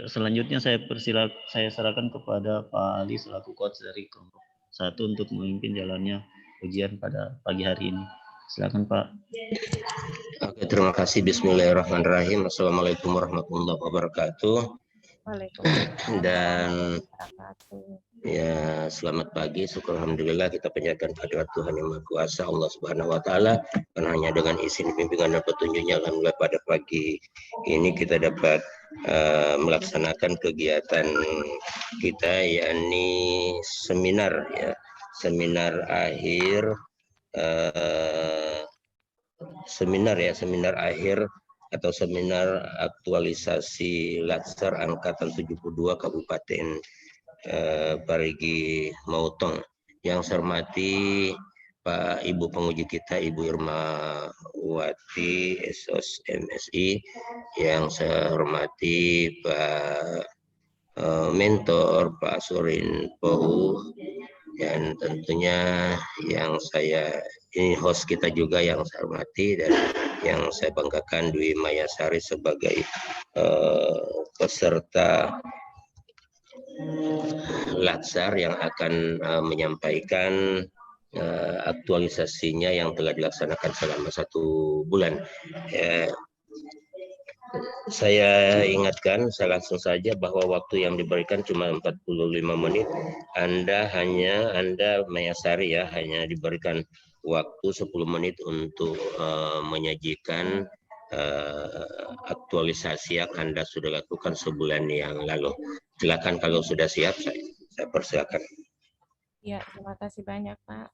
Selanjutnya saya serahkan kepada Pak Ali selaku coach dari kelompok 1 untuk memimpin jalannya ujian pada pagi hari ini. Silakan Pak. Oke, terima kasih. Bismillahirrahmanirrahim. Assalamualaikum warahmatullahi wabarakatuh. Waalaikumsalam. Dan ya, selamat pagi. Syukur alhamdulillah kita panjatkan kehadirat Tuhan Yang Maha Kuasa Allah Subhanahu wa taala, karena hanya dengan izin bimbingan dan petunjuknya alhamdulillah pada pagi ini kita dapat melaksanakan kegiatan kita, yakni seminar seminar akhir atau seminar aktualisasi Latsar Angkatan 72 Kabupaten Parigi Mautong. Yang saya hormati Pak Ibu penguji kita, Ibu Irma Wati, SOS MSI. Yang saya hormati Pak Mentor, Pak Surin Pou, dan tentunya yang ini host kita juga yang saya hormati dan yang saya banggakan, Dwi Mayasari sebagai peserta Latsar yang akan menyampaikan aktualisasinya yang telah dilaksanakan selama 1 bulan. Saya ingatkan, saya langsung saja bahwa waktu yang diberikan cuma 45 menit. Anda Mayasari hanya diberikan waktu 10 menit untuk menyajikan aktualisasi yang Anda sudah lakukan sebulan yang lalu. Silakan kalau sudah siap, saya persilakan. Ya, terima kasih banyak, Pak.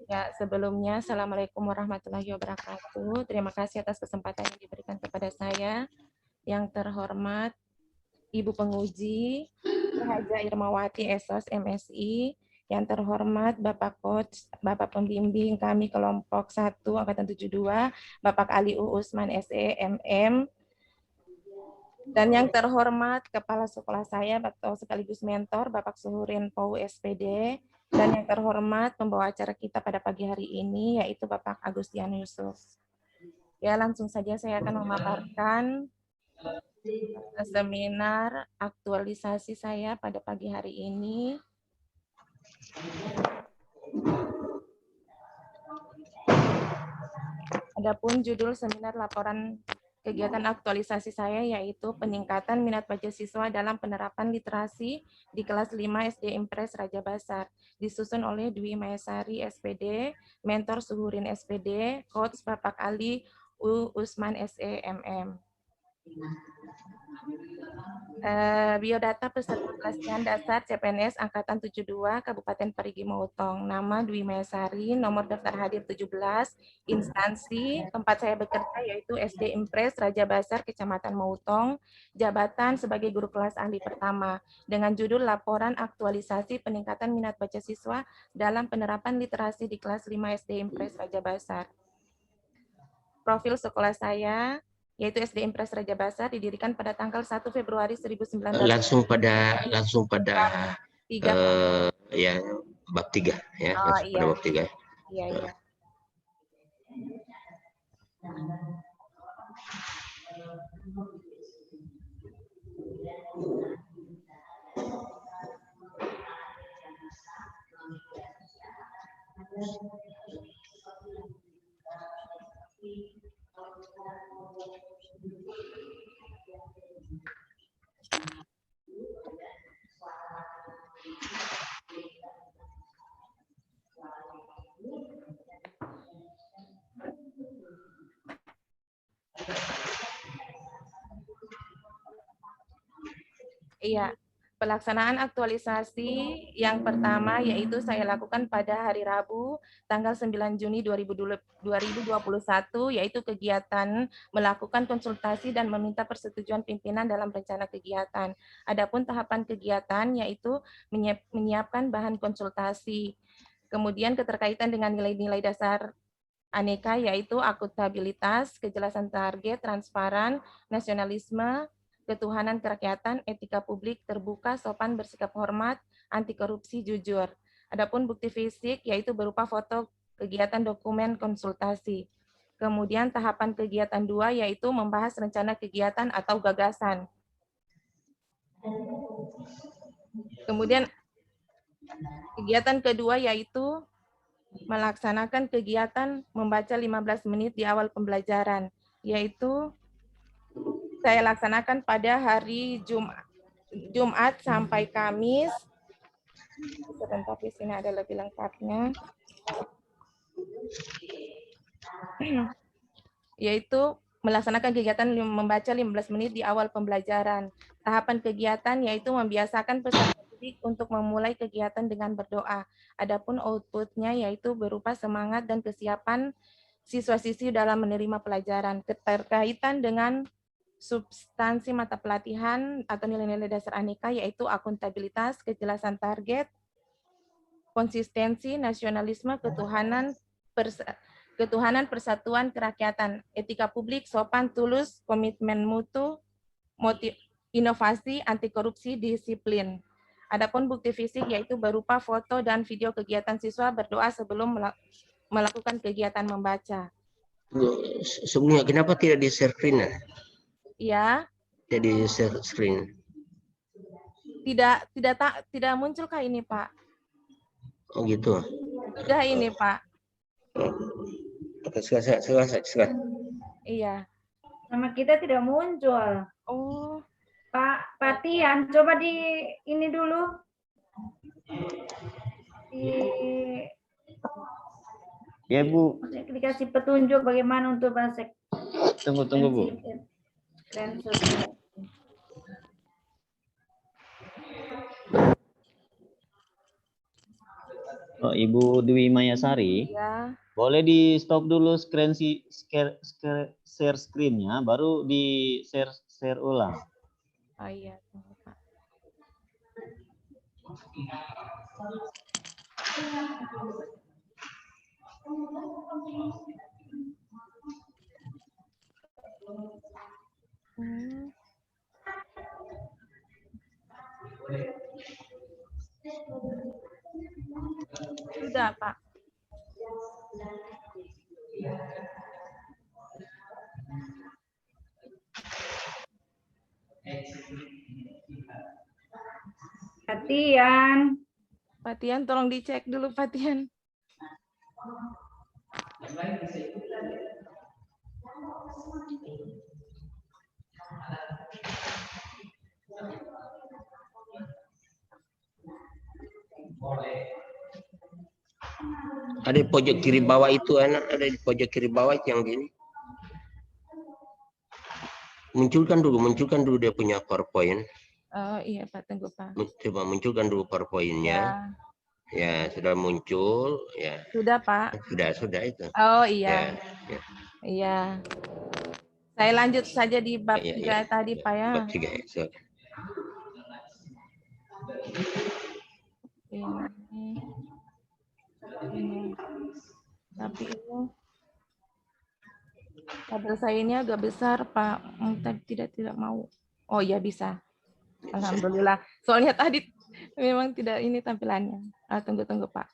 Ya, sebelumnya Assalamualaikum warahmatullahi wabarakatuh. Terima kasih atas kesempatan yang diberikan kepada saya. Yang terhormat Ibu penguji, Haja Irmawati SOS MSI, yang terhormat Bapak Coach, Bapak Pembimbing kami kelompok 1 Angkatan 72, Bapak Ali Usman SE MM, dan yang terhormat Kepala Sekolah saya atau sekaligus mentor Bapak Suhurin Pou SPD, dan yang terhormat pembawa acara kita pada pagi hari ini yaitu Bapak Agustian Yusuf. Ya, langsung saja saya akan memaparkan seminar aktualisasi saya pada pagi hari ini. Adapun judul seminar laporan kegiatan aktualisasi saya yaitu peningkatan minat baca siswa dalam penerapan literasi di kelas 5 SD Impres Raja Basar, disusun oleh Dwi Mayasari SPD, mentor Suhurin SPD, coach Bapak Ali Usman SE MM. Biodata peserta pelatihan dasar CPNS Angkatan 72 Kabupaten Parigi Mautong. Nama Dwi Mayasari, nomor daftar hadir 17, instansi tempat saya bekerja yaitu SD Impres Raja Basar Kecamatan Mautong, jabatan sebagai guru kelas ahli pertama, dengan judul Laporan Aktualisasi Peningkatan Minat Baca Siswa dalam Penerapan Literasi di kelas 5 SD Impres Raja Basar. Profil sekolah saya yaitu SD Impres Raja Basar, didirikan pada tanggal 1 Februari 1900. Langsung pada ya bab 3 ya, oh, langsung iya. pada bab 3. Iya, iya. Iya, pelaksanaan aktualisasi yang pertama yaitu saya lakukan pada hari Rabu tanggal 9 Juni 2021 yaitu kegiatan melakukan konsultasi dan meminta persetujuan pimpinan dalam rencana kegiatan. Adapun tahapan kegiatan yaitu menyiapkan bahan konsultasi. Kemudian keterkaitan dengan nilai-nilai dasar aneka yaitu akuntabilitas, kejelasan target, transparan, nasionalisme, ketuhanan kerakyatan, etika publik, terbuka, sopan, bersikap hormat, anti korupsi, jujur. Adapun bukti fisik yaitu berupa foto kegiatan dokumen konsultasi. Kemudian tahapan kegiatan 2 yaitu membahas rencana kegiatan atau gagasan. Kemudian kegiatan kedua yaitu melaksanakan kegiatan membaca 15 menit di awal pembelajaran, yaitu saya laksanakan pada hari Jumat sampai Kamis. Sebentar, di sini ada lebih lengkapnya. Yaitu melaksanakan kegiatan membaca 15 menit di awal pembelajaran. Tahapan kegiatan yaitu membiasakan peserta didik untuk memulai kegiatan dengan berdoa. Adapun outputnya yaitu berupa semangat dan kesiapan siswa-siswi dalam menerima pelajaran. Keterkaitan dengan substansi mata pelatihan atau nilai-nilai dasar aneka yaitu akuntabilitas, kejelasan target, konsistensi, nasionalisme, ketuhanan, persatuan, kerakyatan, etika publik, sopan, tulus, komitmen mutu, inovasi, anti korupsi, disiplin. Adapun bukti fisik yaitu berupa foto dan video kegiatan siswa berdoa sebelum melakukan kegiatan membaca. Sebelumnya kenapa tidak di share screen? Ya. Tidak di share screen. Tidak munculkah ini, Pak? Oh gitu. Sudah ini, Pak. Silakan. Iya. Nama kita tidak muncul. Oh. Pak Tian, coba di ini dulu. Ya, Bu. Dikasih petunjuk bagaimana untuk bahasa. Tunggu, Bu. Oh, Ibu Dwi Mayasari. Ya. Boleh di stop dulu share screen-nya, baru di share ulang. Oh iya, tunggu, Pak. Sudah, Pak. Pak Tian, tolong dicek dulu, Pak Tian. Ada di pojok kiri bawah itu, ada di pojok kiri bawah yang gini. Munculkan dulu dia punya PowerPoint. Oh iya, Pak, tunggu, Pak. Coba munculkan dulu PowerPoint-nya. Ya, sudah muncul, ya. Sudah, Pak. Sudah itu. Oh iya. Ya. Iya. Saya lanjut saja di bab 3 tadi, Pak ya. Bab 3 ya. So. Ini. Tapi ini tabel saya ini agak besar, Pak. Tapi tidak mau. Oh iya, bisa. Alhamdulillah. Soalnya tadi memang tidak ini tampilannya. Tunggu, Pak.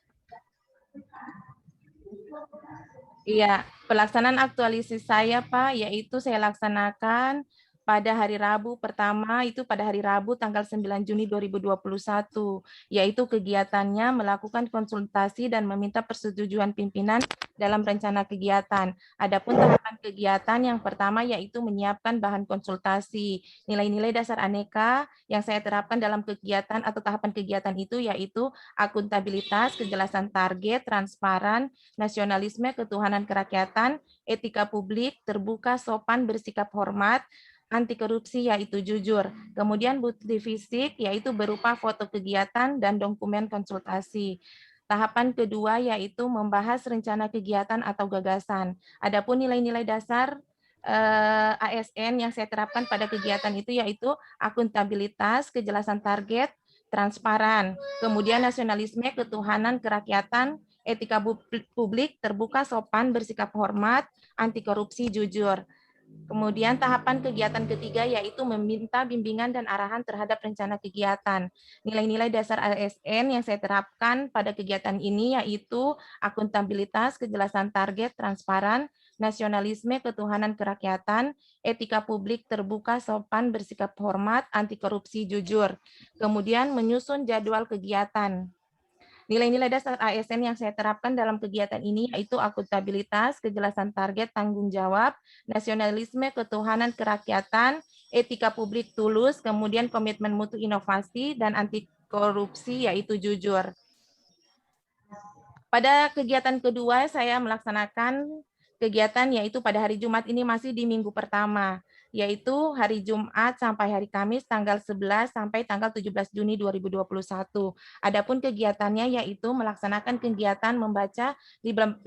Iya, pelaksanaan aktualisasi saya, Pak, yaitu saya laksanakan pada hari Rabu pertama, itu pada hari Rabu tanggal 9 Juni 2021, yaitu kegiatannya melakukan konsultasi dan meminta persetujuan pimpinan dalam rencana kegiatan. Adapun tahapan kegiatan yang pertama yaitu menyiapkan bahan konsultasi, nilai-nilai dasar aneka yang saya terapkan dalam kegiatan atau tahapan kegiatan itu yaitu akuntabilitas, kejelasan target, transparan, nasionalisme, ketuhanan kerakyatan, etika publik, terbuka, sopan, bersikap hormat, anti korupsi yaitu jujur. Kemudian bukti fisik yaitu berupa foto kegiatan dan dokumen konsultasi. Tahapan kedua yaitu membahas rencana kegiatan atau gagasan. Adapun nilai-nilai dasar ASN yang saya terapkan pada kegiatan itu yaitu akuntabilitas, kejelasan target, transparan, kemudian nasionalisme, ketuhanan kerakyatan, etika publik, terbuka, sopan, bersikap hormat, anti korupsi, jujur. Kemudian tahapan kegiatan ketiga yaitu meminta bimbingan dan arahan terhadap rencana kegiatan. Nilai-nilai dasar ASN yang saya terapkan pada kegiatan ini yaitu akuntabilitas, kejelasan target, transparan, nasionalisme, ketuhanan kerakyatan, etika publik terbuka, sopan, bersikap hormat, anti korupsi, jujur. Kemudian menyusun jadwal kegiatan. Nilai-nilai dasar ASN yang saya terapkan dalam kegiatan ini yaitu akuntabilitas, kejelasan target, tanggung jawab, nasionalisme, ketuhanan kerakyatan, etika publik tulus, kemudian komitmen mutu inovasi, dan anti korupsi yaitu jujur. Pada kegiatan kedua saya melaksanakan kegiatan yaitu pada hari Jumat ini masih di minggu pertama, yaitu hari Jumat sampai hari Kamis tanggal 11 sampai tanggal 17 Juni 2021. Adapun kegiatannya yaitu melaksanakan kegiatan membaca 15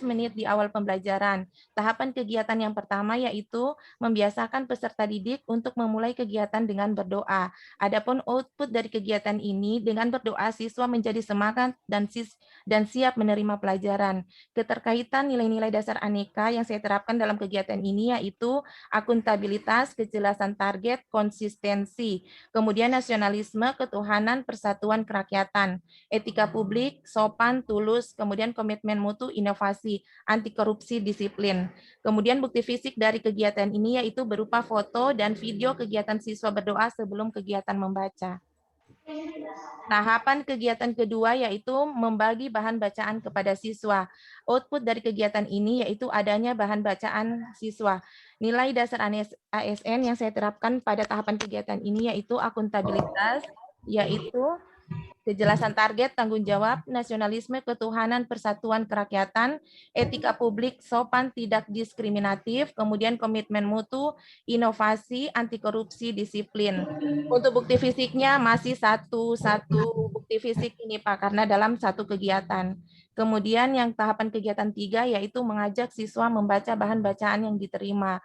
menit di awal pembelajaran. Tahapan kegiatan yang pertama yaitu membiasakan peserta didik untuk memulai kegiatan dengan berdoa. Adapun output dari kegiatan ini dengan berdoa siswa menjadi semangat dan siap menerima pelajaran. Keterkaitan nilai-nilai dasar aneka yang saya terapkan dalam kegiatan ini yaitu akuntabilitas, kejelasan target, konsistensi, kemudian nasionalisme, ketuhanan, persatuan kerakyatan, etika publik, sopan, tulus, kemudian komitmen mutu, inovasi, anti korupsi, disiplin. Kemudian bukti fisik dari kegiatan ini yaitu berupa foto dan video kegiatan siswa berdoa sebelum kegiatan membaca. Tahapan kegiatan kedua yaitu membagi bahan bacaan kepada siswa. Output dari kegiatan ini yaitu adanya bahan bacaan siswa. Nilai dasar ASN yang saya terapkan pada tahapan kegiatan ini yaitu akuntabilitas, yaitu kejelasan target, tanggung jawab, nasionalisme, ketuhanan, persatuan kerakyatan, etika publik, sopan, tidak diskriminatif, kemudian komitmen mutu, inovasi, anti korupsi, disiplin. Untuk bukti fisiknya masih satu bukti fisik ini Pak, karena dalam satu kegiatan. Kemudian yang tahapan kegiatan 3 yaitu mengajak siswa membaca bahan bacaan yang diterima.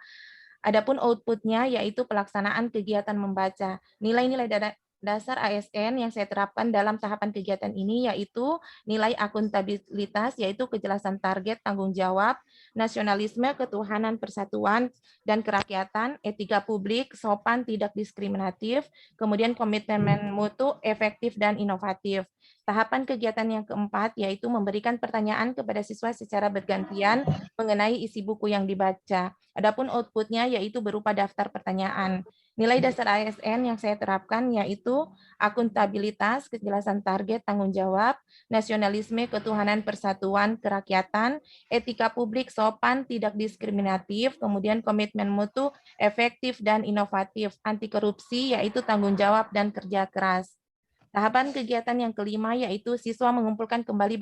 Adapun outputnya yaitu pelaksanaan kegiatan membaca. Nilai-nilai dasar ASN yang saya terapkan dalam tahapan kegiatan ini yaitu nilai akuntabilitas, yaitu kejelasan target, tanggung jawab, nasionalisme, ketuhanan, persatuan, dan kerakyatan, etika publik, sopan, tidak diskriminatif, kemudian komitmen mutu, efektif, dan inovatif. Tahapan kegiatan yang keempat yaitu memberikan pertanyaan kepada siswa secara bergantian mengenai isi buku yang dibaca. Adapun outputnya yaitu berupa daftar pertanyaan. Nilai dasar ASN yang saya terapkan yaitu akuntabilitas, kejelasan target, tanggung jawab, nasionalisme, ketuhanan, persatuan, kerakyatan, etika publik, sopan, tidak diskriminatif, kemudian komitmen mutu, efektif, dan inovatif, anti korupsi, yaitu tanggung jawab dan kerja keras. Tahapan kegiatan yang kelima yaitu siswa mengumpulkan kembali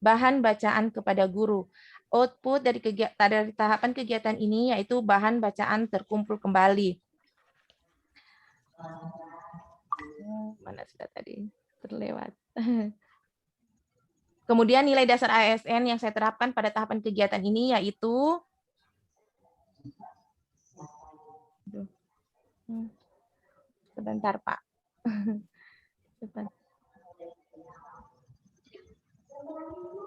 bahan bacaan kepada guru. Output dari tahapan kegiatan ini yaitu bahan bacaan terkumpul kembali. Mana sudah tadi terlewat. Kemudian nilai dasar ASN yang saya terapkan pada tahapan kegiatan ini yaitu sebentar Pak.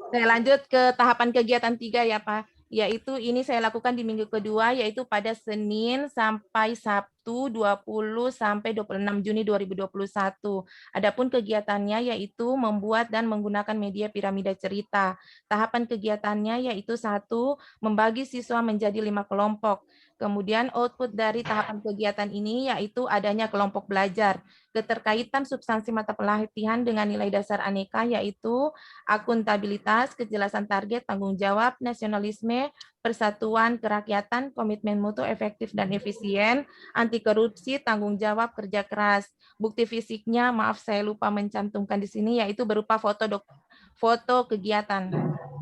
Saya lanjut ke tahapan kegiatan 3 ya Pak. Yaitu ini saya lakukan di minggu kedua yaitu pada Senin sampai Sabtu 20 sampai 26 Juni 2021. Adapun kegiatannya yaitu membuat dan menggunakan media piramida cerita. Tahapan kegiatannya yaitu 1, membagi siswa menjadi 5 kelompok. Kemudian output dari tahapan kegiatan ini yaitu adanya kelompok belajar. Keterkaitan substansi mata pelatihan dengan nilai dasar aneka yaitu akuntabilitas, kejelasan target, tanggung jawab, nasionalisme, persatuan kerakyatan, komitmen mutu, efektif dan efisien, anti korupsi, tanggung jawab, kerja keras. Bukti fisiknya, maaf saya lupa mencantumkan di sini, yaitu berupa foto kegiatan.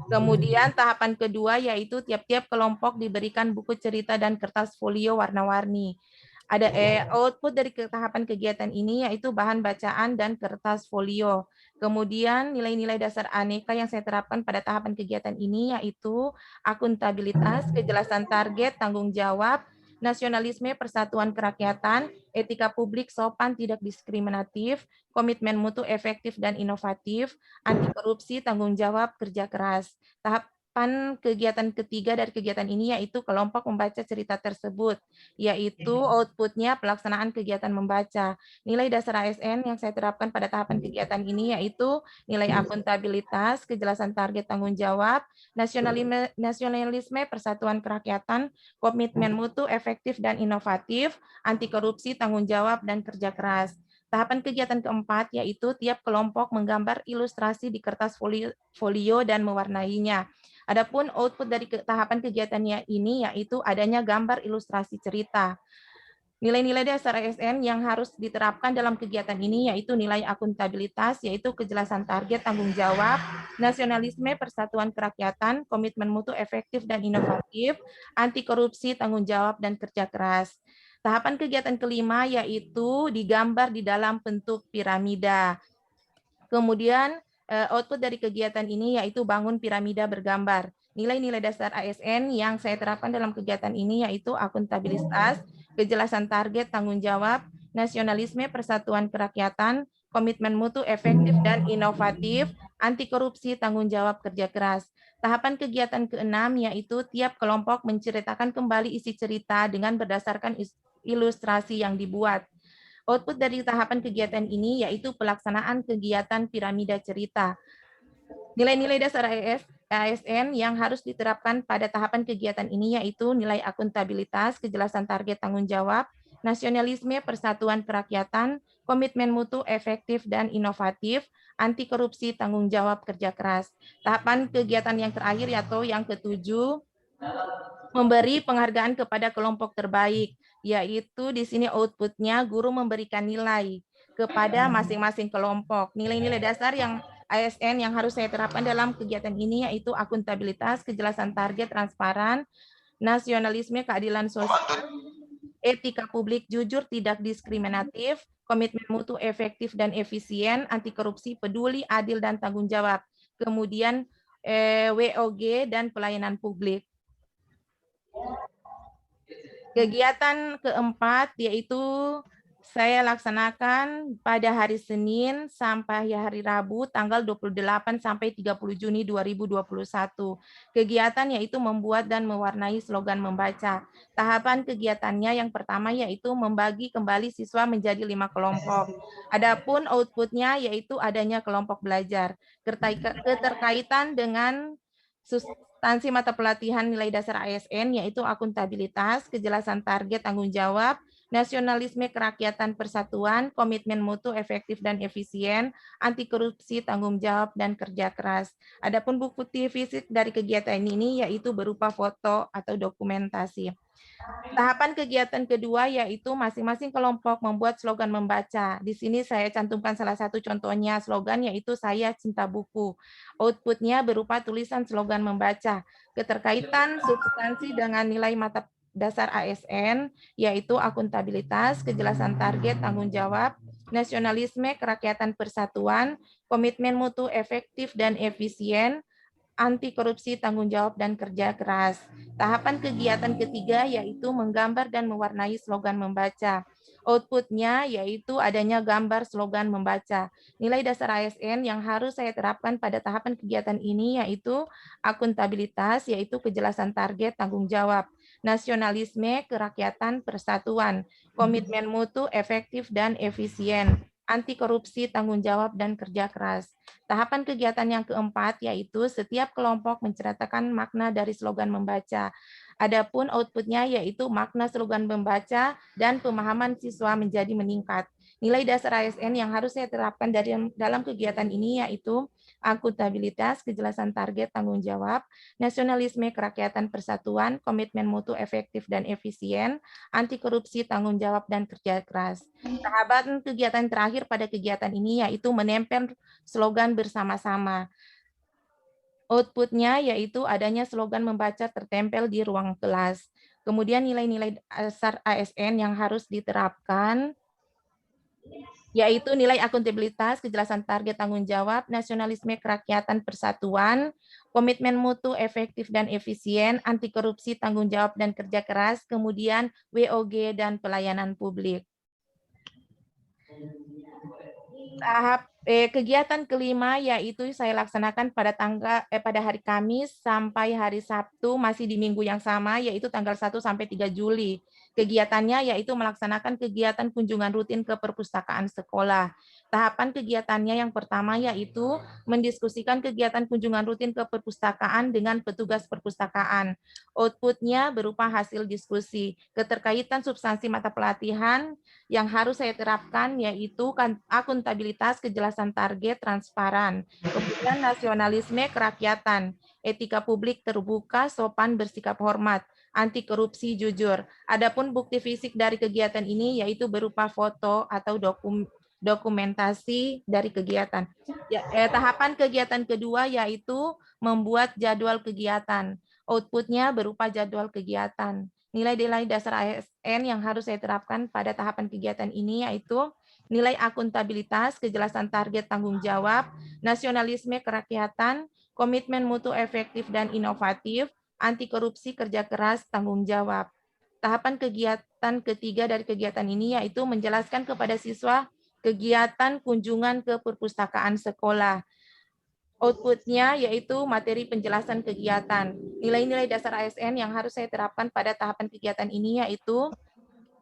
Kemudian tahapan kedua yaitu tiap-tiap kelompok diberikan buku cerita dan kertas folio warna-warni. Ada output dari tahapan kegiatan ini yaitu bahan bacaan dan kertas folio. Kemudian nilai-nilai dasar aneka yang saya terapkan pada tahapan kegiatan ini yaitu akuntabilitas, kejelasan target, tanggung jawab, nasionalisme, persatuan kerakyatan, etika publik, sopan, tidak diskriminatif, komitmen mutu, efektif dan inovatif, anti korupsi, tanggung jawab, kerja keras. tahapan kegiatan ketiga dari kegiatan ini yaitu kelompok membaca cerita tersebut, yaitu outputnya pelaksanaan kegiatan membaca. Nilai dasar ASN yang saya terapkan pada tahapan kegiatan ini yaitu nilai akuntabilitas, kejelasan target tanggung jawab, nasionalisme, persatuan kerakyatan, komitmen mutu, efektif dan inovatif, anti korupsi, tanggung jawab, dan kerja keras. Tahapan kegiatan keempat yaitu tiap kelompok menggambar ilustrasi di kertas folio dan mewarnainya. Adapun output dari tahapan kegiatannya ini yaitu adanya gambar ilustrasi cerita. Nilai-nilai dasar ASN yang harus diterapkan dalam kegiatan ini yaitu nilai akuntabilitas, yaitu kejelasan target tanggung jawab, nasionalisme, persatuan kerakyatan, komitmen mutu efektif dan inovatif, anti korupsi, tanggung jawab, dan kerja keras. Tahapan kegiatan kelima yaitu digambar di dalam bentuk piramida. Kemudian output dari kegiatan ini yaitu bangun piramida bergambar. Nilai-nilai dasar ASN yang saya terapkan dalam kegiatan ini yaitu akuntabilitas, kejelasan target tanggung jawab, nasionalisme, persatuan kerakyatan, komitmen mutu efektif dan inovatif, anti korupsi, tanggung jawab, kerja keras. Tahapan kegiatan keenam yaitu tiap kelompok menceritakan kembali isi cerita dengan berdasarkan ilustrasi yang dibuat. Output dari tahapan kegiatan ini yaitu pelaksanaan kegiatan piramida cerita. Nilai-nilai dasar ASN yang harus diterapkan pada tahapan kegiatan ini yaitu nilai akuntabilitas, kejelasan target tanggung jawab, nasionalisme, persatuan kerakyatan, komitmen mutu efektif dan inovatif, anti korupsi, tanggung jawab, kerja keras. Tahapan kegiatan yang terakhir atau yang ketujuh, memberi penghargaan kepada kelompok terbaik, yaitu di sini outputnya guru memberikan nilai kepada masing-masing kelompok. Nilai-nilai dasar yang ASN yang harus saya terapkan dalam kegiatan ini yaitu akuntabilitas, kejelasan target, transparan, nasionalisme, keadilan sosial, etika publik, jujur, tidak diskriminatif, komitmen mutu efektif dan efisien, anti korupsi, peduli, adil, dan tanggung jawab. Kemudian WOG dan pelayanan publik. Kegiatan keempat yaitu saya laksanakan pada hari Senin sampai hari Rabu tanggal 28 sampai 30 Juni 2021. Kegiatan yaitu membuat dan mewarnai slogan membaca. Tahapan kegiatannya yang pertama yaitu membagi kembali siswa menjadi 5 kelompok. Adapun outputnya yaitu adanya kelompok belajar. Keterkaitan dengan substansi mata pelatihan nilai dasar ASN yaitu akuntabilitas, kejelasan target tanggung jawab, nasionalisme kerakyatan persatuan, komitmen mutu efektif dan efisien, anti korupsi, tanggung jawab, dan kerja keras. Adapun bukti fisik dari kegiatan ini yaitu berupa foto atau dokumentasi. Tahapan kegiatan kedua yaitu masing-masing kelompok membuat slogan membaca. Di sini saya cantumkan salah satu contohnya slogan yaitu saya cinta buku. Outputnya berupa tulisan slogan membaca. Keterkaitan substansi dengan nilai mata dasar ASN yaitu akuntabilitas, kejelasan target tanggung jawab, nasionalisme kerakyatan persatuan, komitmen mutu efektif dan efisien, anti korupsi, tanggung jawab, dan kerja keras. Tahapan kegiatan ketiga yaitu menggambar dan mewarnai slogan membaca. Outputnya yaitu adanya gambar slogan membaca. Nilai dasar ASN yang harus saya terapkan pada tahapan kegiatan ini yaitu akuntabilitas, yaitu kejelasan target tanggung jawab, nasionalisme kerakyatan persatuan, komitmen mutu efektif dan efisien, anti korupsi, tanggung jawab, dan kerja keras. Tahapan kegiatan yang keempat yaitu setiap kelompok menceritakan makna dari slogan membaca. Adapun outputnya yaitu makna slogan membaca dan pemahaman siswa menjadi meningkat. Nilai dasar ASN yang harus saya terapkan dalam kegiatan ini yaitu akuntabilitas, kejelasan target tanggung jawab, nasionalisme kerakyatan persatuan, komitmen mutu efektif dan efisien, anti korupsi, tanggung jawab, dan kerja keras. Tahapan kegiatan terakhir pada kegiatan ini yaitu menempel slogan bersama-sama. Outputnya yaitu adanya slogan membaca tertempel di ruang kelas. Kemudian nilai-nilai dasar ASN yang harus diterapkan yaitu nilai akuntabilitas, kejelasan target tanggung jawab, nasionalisme kerakyatan persatuan, komitmen mutu efektif dan efisien, anti korupsi, tanggung jawab, dan kerja keras, kemudian WOG dan pelayanan publik. Kegiatan kelima yaitu saya laksanakan pada hari Kamis sampai hari Sabtu, masih di minggu yang sama, yaitu tanggal 1 sampai 3 Juli. Kegiatannya yaitu melaksanakan kegiatan kunjungan rutin ke perpustakaan sekolah. Tahapan kegiatannya yang pertama yaitu mendiskusikan kegiatan kunjungan rutin ke perpustakaan dengan petugas perpustakaan. Outputnya berupa hasil diskusi. Keterkaitan substansi mata pelatihan yang harus saya terapkan yaitu akuntabilitas, kejelasan target, transparan. Kemudian nasionalisme, kerakyatan, etika publik terbuka, sopan, bersikap hormat, anti korupsi, jujur. Adapun bukti fisik dari kegiatan ini yaitu berupa foto atau dokumentasi dari kegiatan. Tahapan kegiatan kedua yaitu membuat jadwal kegiatan. Outputnya berupa jadwal kegiatan. Nilai-nilai dasar ASN yang harus saya terapkan pada tahapan kegiatan ini yaitu nilai akuntabilitas, kejelasan target tanggung jawab, nasionalisme kerakyatan, komitmen mutu efektif dan inovatif, anti korupsi, kerja keras, tanggung jawab. Tahapan kegiatan ketiga dari kegiatan ini yaitu menjelaskan kepada siswa kegiatan kunjungan ke perpustakaan sekolah. Outputnya yaitu materi penjelasan kegiatan. Nilai-nilai dasar ASN yang harus saya terapkan pada tahapan kegiatan ini yaitu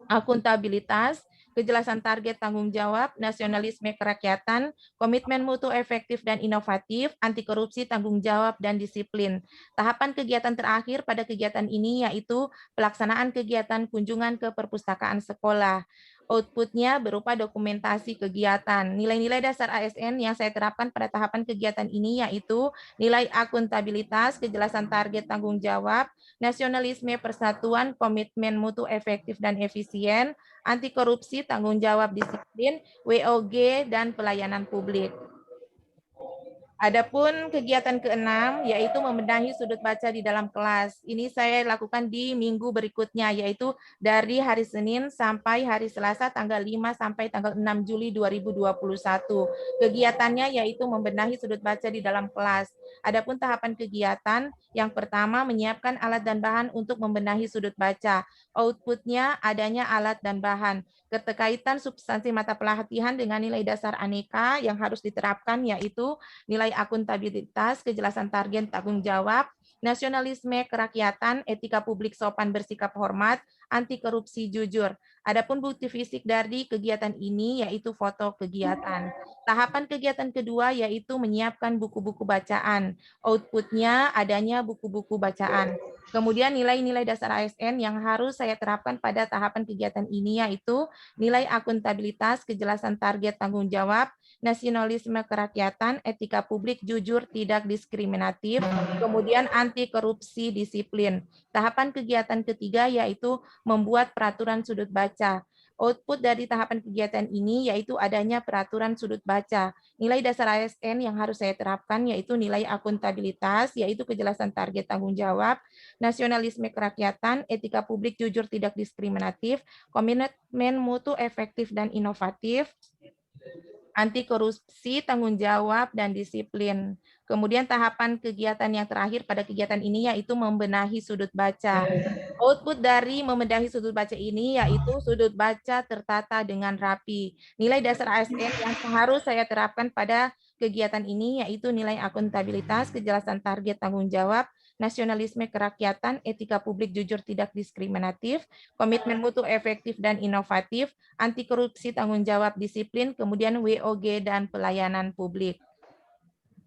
akuntabilitas, kejelasan target tanggung jawab, nasionalisme kerakyatan, komitmen mutu efektif dan inovatif, anti korupsi, tanggung jawab, dan disiplin. Tahapan kegiatan terakhir pada kegiatan ini yaitu pelaksanaan kegiatan kunjungan ke perpustakaan sekolah. Outputnya berupa dokumentasi kegiatan. Nilai-nilai dasar ASN yang saya terapkan pada tahapan kegiatan ini yaitu nilai akuntabilitas, kejelasan target tanggung jawab, nasionalisme persatuan, komitmen mutu efektif dan efisien, anti korupsi, tanggung jawab disiplin, WOG, dan pelayanan publik. Adapun kegiatan keenam yaitu membenahi sudut baca di dalam kelas. Ini saya lakukan di minggu berikutnya yaitu dari hari Senin sampai hari Selasa tanggal 5 sampai tanggal 6 Juli 2021. Kegiatannya yaitu membenahi sudut baca di dalam kelas. Adapun tahapan kegiatan yang pertama menyiapkan alat dan bahan untuk membenahi sudut baca. Outputnya adanya alat dan bahan. Keterkaitan substansi mata pelatihan dengan nilai dasar aneka yang harus diterapkan yaitu nilai akuntabilitas, kejelasan target tanggung jawab, nasionalisme kerakyatan, etika publik sopan bersikap hormat, anti korupsi jujur. Adapun bukti fisik dari kegiatan ini yaitu foto kegiatan. Tahapan kegiatan kedua yaitu menyiapkan buku-buku bacaan. Outputnya adanya buku-buku bacaan. Kemudian nilai-nilai dasar ASN yang harus saya terapkan pada tahapan kegiatan ini yaitu nilai akuntabilitas, kejelasan target tanggung jawab, nasionalisme kerakyatan, etika publik, jujur, tidak diskriminatif, kemudian anti korupsi, disiplin. Tahapan kegiatan ketiga yaitu membuat peraturan sudut baca. Output dari tahapan kegiatan ini yaitu adanya peraturan sudut baca. Nilai dasar ASN yang harus saya terapkan yaitu nilai akuntabilitas, yaitu kejelasan target tanggung jawab, nasionalisme kerakyatan, etika publik, jujur, tidak diskriminatif, komitmen mutu efektif dan inovatif, anti korupsi, tanggung jawab, dan disiplin. Kemudian tahapan kegiatan yang terakhir pada kegiatan ini yaitu membenahi sudut baca. Output dari membenahi sudut baca ini yaitu sudut baca tertata dengan rapi. Nilai dasar ASN yang harus saya terapkan pada kegiatan ini yaitu nilai akuntabilitas, kejelasan target tanggung jawab, nasionalisme kerakyatan, etika publik jujur tidak diskriminatif, komitmen mutu efektif dan inovatif, anti korupsi tanggung jawab disiplin, kemudian WOG dan pelayanan publik.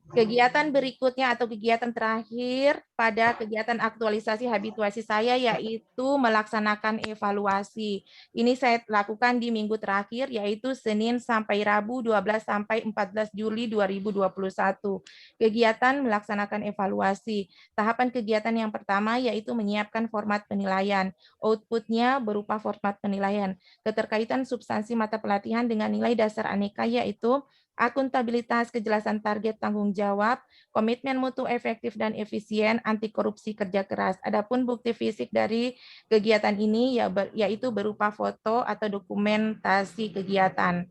Kegiatan berikutnya atau kegiatan terakhir pada kegiatan aktualisasi habituasi saya yaitu melaksanakan evaluasi. Ini saya lakukan di minggu terakhir yaitu Senin sampai Rabu 12 sampai 14 Juli 2021. Kegiatan melaksanakan evaluasi. Tahapan kegiatan yang pertama yaitu menyiapkan format penilaian. Outputnya berupa format penilaian. Keterkaitan substansi mata pelatihan dengan nilai dasar aneka yaitu akuntabilitas, kejelasan target tanggung jawab, komitmen mutu efektif dan efisien, anti korupsi, kerja keras. Adapun bukti fisik dari kegiatan ini yaitu berupa foto atau dokumentasi kegiatan.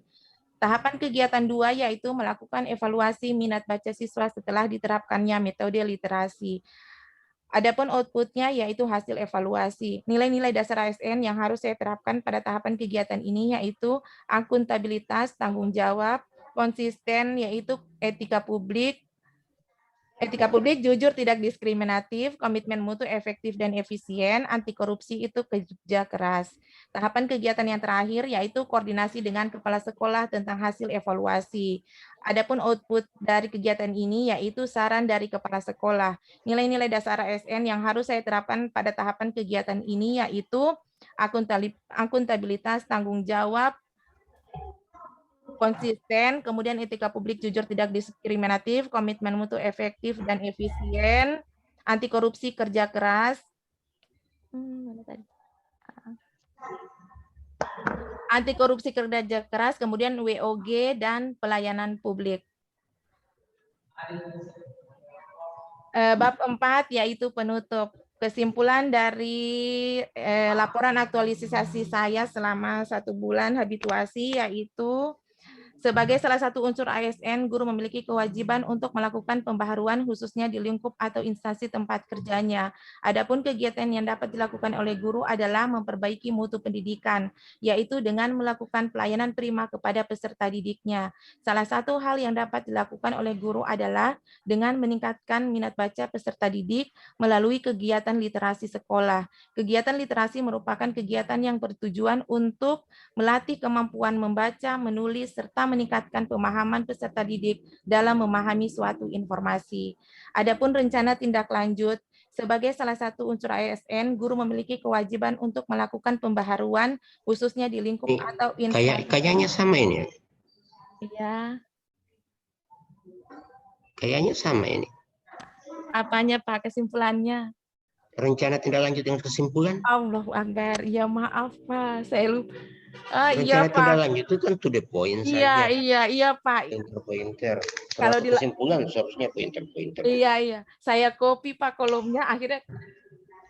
Tahapan kegiatan 2 yaitu melakukan evaluasi minat baca siswa setelah diterapkannya metode literasi. Adapun outputnya yaitu hasil evaluasi. Nilai-nilai dasar ASN yang harus saya terapkan pada tahapan kegiatan ini yaitu akuntabilitas, tanggung jawab, konsisten, yaitu etika publik jujur, tidak diskriminatif, komitmen mutu efektif dan efisien, anti korupsi itu kerja keras. Tahapan kegiatan yang terakhir yaitu koordinasi dengan kepala sekolah tentang hasil evaluasi. Adapun output dari kegiatan ini yaitu saran dari kepala sekolah. Nilai-nilai dasar ASN yang harus saya terapkan pada tahapan kegiatan ini yaitu akuntabilitas, tanggung jawab, konsisten, kemudian etika publik jujur tidak diskriminatif, komitmen mutu efektif dan efisien, anti korupsi kerja keras, anti korupsi kerja keras, kemudian WOG dan pelayanan publik. Bab 4 yaitu penutup. Kesimpulan dari laporan aktualisasi saya selama 1 bulan habituasi yaitu sebagai salah satu unsur ASN, guru memiliki kewajiban untuk melakukan pembaharuan khususnya di lingkup atau instansi tempat kerjanya. Adapun kegiatan yang dapat dilakukan oleh guru adalah memperbaiki mutu pendidikan, yaitu dengan melakukan pelayanan prima kepada peserta didiknya. Salah satu hal yang dapat dilakukan oleh guru adalah dengan meningkatkan minat baca peserta didik melalui kegiatan literasi sekolah. Kegiatan literasi merupakan kegiatan yang bertujuan untuk melatih kemampuan membaca, menulis, serta meningkatkan pemahaman peserta didik dalam memahami suatu informasi. Adapun rencana tindak lanjut, sebagai salah satu unsur ASN, guru memiliki kewajiban untuk melakukan pembaharuan khususnya di lingkup atau instansi. Kayaknya sama ini. Iya. Kayaknya sama ini. Apanya Pak kesimpulannya? Rencana tindak lanjut yang kesimpulan? Allahu Akbar. Ya maaf Pak, saya lupa. Rencana Iya Pak. tindak lanjut itu kan to the point saja. Iya Pak. Pointer-pointer. Kalau di kesimpulan seharusnya pointer-pointer. Iya. Saya copy Pak kolomnya, akhirnya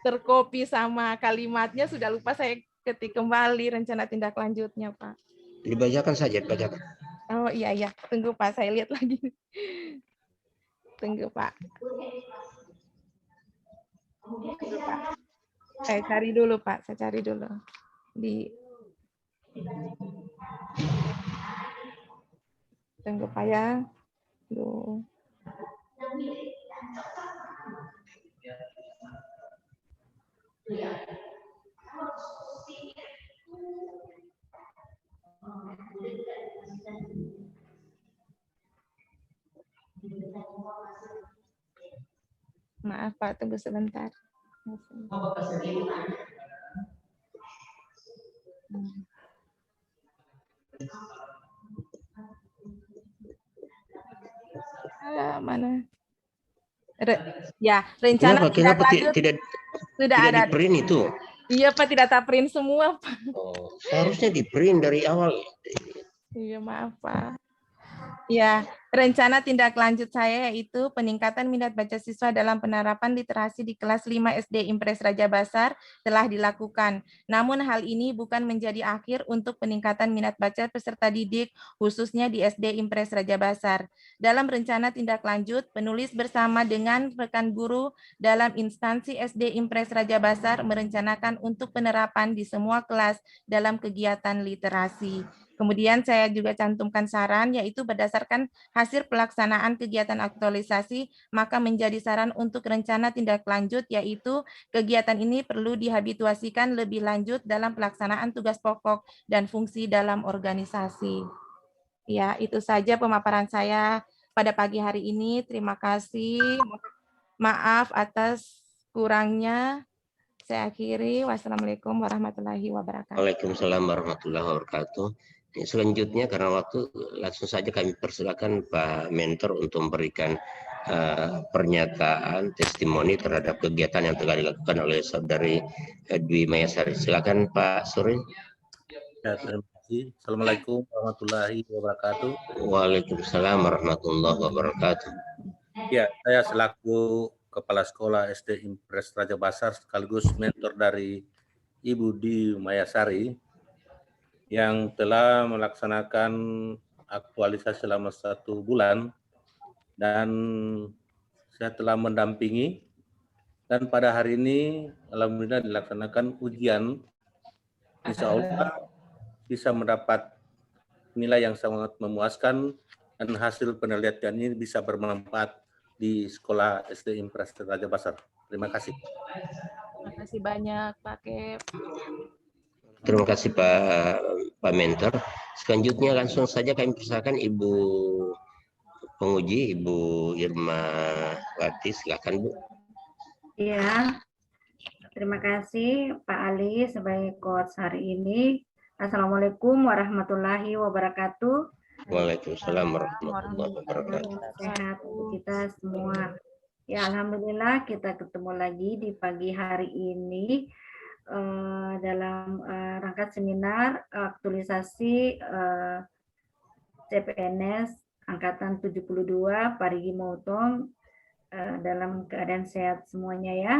tercopy sama kalimatnya, sudah lupa saya ketik kembali rencana tindak lanjutnya Pak. Dibacakan saja, dibacakan. Oh iya. Tunggu Pak, saya lihat lagi. Tunggu Pak. Saya cari dulu Pak, tunggu Pak ya. Duh. Maaf Pak, tunggu sebentar. Mana? Rencana kenapa tidak sudah ada di print itu? Iya Pak, tidak tak print semua Pak. Oh, seharusnya di print dari awal. Iya maaf Pak. Ya, rencana tindak lanjut saya yaitu peningkatan minat baca siswa dalam penerapan literasi di kelas 5 SD Impres Raja Basar telah dilakukan. Namun hal ini bukan menjadi akhir untuk peningkatan minat baca peserta didik khususnya di SD Impres Raja Basar. Dalam rencana tindak lanjut, penulis bersama dengan rekan guru dalam instansi SD Impres Raja Basar merencanakan untuk penerapan di semua kelas dalam kegiatan literasi. Kemudian saya juga cantumkan saran, yaitu berdasarkan hasil pelaksanaan kegiatan aktualisasi, maka menjadi saran untuk rencana tindak lanjut, yaitu kegiatan ini perlu dihabituasikan lebih lanjut dalam pelaksanaan tugas pokok dan fungsi dalam organisasi. Ya, itu saja pemaparan saya pada pagi hari ini. Terima kasih. Maaf atas kurangnya. Saya akhiri. Wassalamualaikum warahmatullahi wabarakatuh. Waalaikumsalam warahmatullahi wabarakatuh. Selanjutnya karena waktu langsung saja kami persilakan Pak Mentor untuk memberikan pernyataan testimoni terhadap kegiatan yang telah dilakukan oleh saudari Dwi Mayasari. Silakan Pak Surin. Ya, terima kasih. Assalamualaikum warahmatullahi wabarakatuh. Waalaikumsalam warahmatullahi wabarakatuh. Ya, saya selaku Kepala Sekolah SD Impres Raja Basar sekaligus mentor dari Ibu Dwi Mayasari yang telah melaksanakan aktualisasi selama 1 bulan dan saya telah mendampingi dan pada hari ini alhamdulillah dilaksanakan ujian. Insya Allah bisa mendapat nilai yang sangat memuaskan dan hasil penelitian ini bisa bermanfaat di sekolah SD Impres Raja Basar. Terima kasih. Terima kasih banyak Pak Kep. Terima kasih Pak Mentor. Selanjutnya langsung saja kami persilakan Ibu penguji, Ibu Irma Wati, silakan Bu. Iya, terima kasih Pak Ali sebagai coach hari ini. Assalamualaikum warahmatullahi wabarakatuh. Waalaikumsalam warahmatullahi wabarakatuh. Sehat untuk kita semua. Ya, alhamdulillah kita ketemu lagi di pagi hari ini dalam rangka seminar aktualisasi CPNS angkatan 72 Parigi Motong dalam keadaan sehat semuanya ya.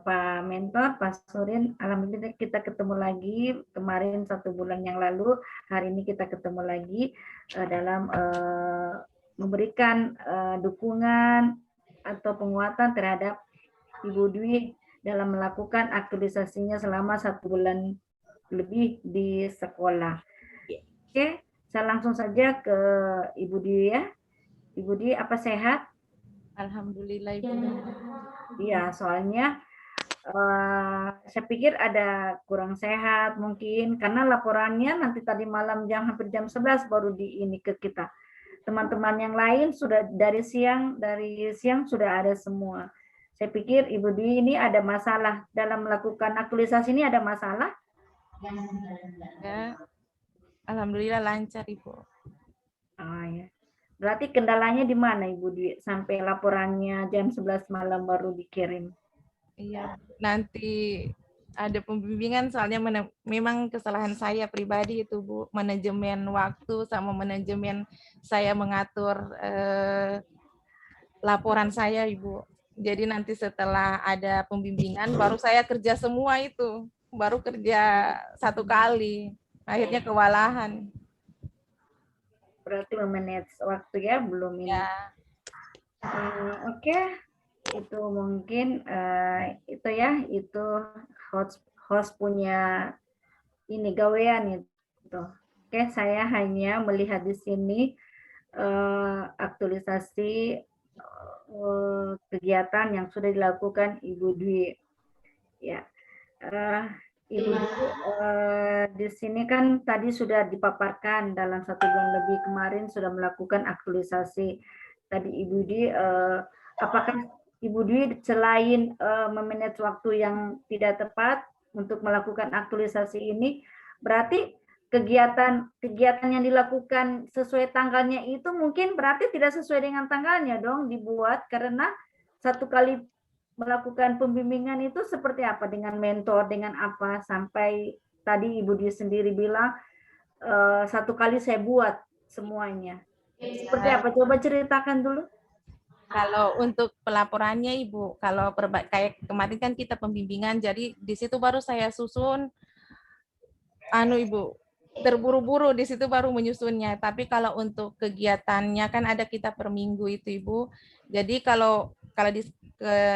Pak Mentor, Pak Surin, alhamdulillah kita ketemu lagi kemarin 1 bulan yang lalu, hari ini kita ketemu lagi dalam memberikan dukungan atau penguatan terhadap Ibu Dwi dalam melakukan aktualisasinya selama 1 bulan lebih di sekolah. Oke, saya langsung saja ke Ibu Dwi ya. Ibu Dwi, apa sehat? Alhamdulillah Ibu. Iya, soalnya saya pikir ada kurang sehat mungkin karena laporannya nanti tadi malam hampir jam 11 baru ini ke kita. Teman-teman yang lain sudah dari siang sudah ada semua. Saya pikir Ibu Dwi ini ada masalah dalam melakukan aktualisasi ini, ada masalah? Ya, alhamdulillah lancar Ibu. Oh, ya. Berarti kendalanya di mana Ibu Dwi sampai laporannya jam 11 malam baru dikirim? Iya, nanti ada pembimbingan soalnya memang kesalahan saya pribadi itu Bu, manajemen waktu sama manajemen saya mengatur laporan saya Ibu. Jadi nanti setelah ada pembimbingan baru saya kerja semua itu, baru kerja 1 kali, akhirnya kewalahan. Berarti memanage waktu ya, belum ini. Ya. Oke. Itu mungkin itu ya, itu host punya ini gawean itu. Oke, saya hanya melihat di sini aktualisasi kegiatan yang sudah dilakukan Ibu Dwi. Ya, Ibu Dwi di sini kan tadi sudah dipaparkan dalam 1 bulan lebih kemarin sudah melakukan aktualisasi. Tadi Ibu Dwi, apakah Ibu Dwi selain memanage waktu yang tidak tepat untuk melakukan aktualisasi ini, berarti kegiatan yang dilakukan sesuai tanggalnya itu mungkin berarti tidak sesuai dengan tanggalnya dong dibuat, karena 1 kali melakukan pembimbingan itu seperti apa, dengan mentor, dengan apa, sampai tadi Ibu Dwi sendiri bilang 1 kali saya buat semuanya. Seperti apa? Coba ceritakan dulu. Kalau untuk pelaporannya Ibu, kalau kayak kemarin kan kita pembimbingan, jadi di situ baru saya susun, Ibu, terburu-buru di situ baru menyusunnya. Tapi kalau untuk kegiatannya kan ada kita per minggu itu Ibu. Jadi kalau di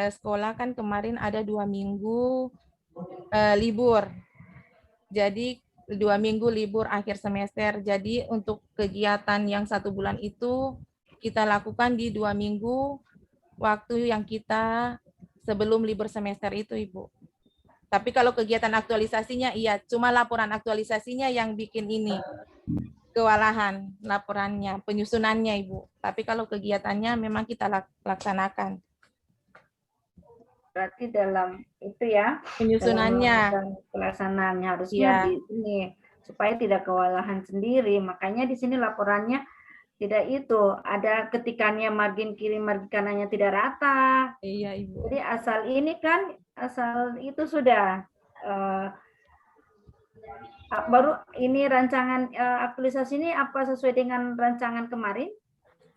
sekolah kan kemarin ada 2 minggu libur. Jadi 2 minggu libur akhir semester. Jadi untuk kegiatan yang 1 bulan itu kita lakukan di 2 minggu waktu yang kita sebelum libur semester itu Ibu. Tapi kalau kegiatan aktualisasinya iya, cuma laporan aktualisasinya yang bikin ini kewalahan laporannya, penyusunannya Ibu. Tapi kalau kegiatannya memang kita laksanakan. Berarti dalam itu ya, penyusunannya, pelaksanaannya harusnya di sini supaya tidak kewalahan sendiri. Makanya di sini laporannya tidak itu, ada ketikannya margin kiri margin kanannya tidak rata. Iya Ibu. Jadi asal itu sudah baru ini rancangan aktualisasi ini apa sesuai dengan rancangan kemarin?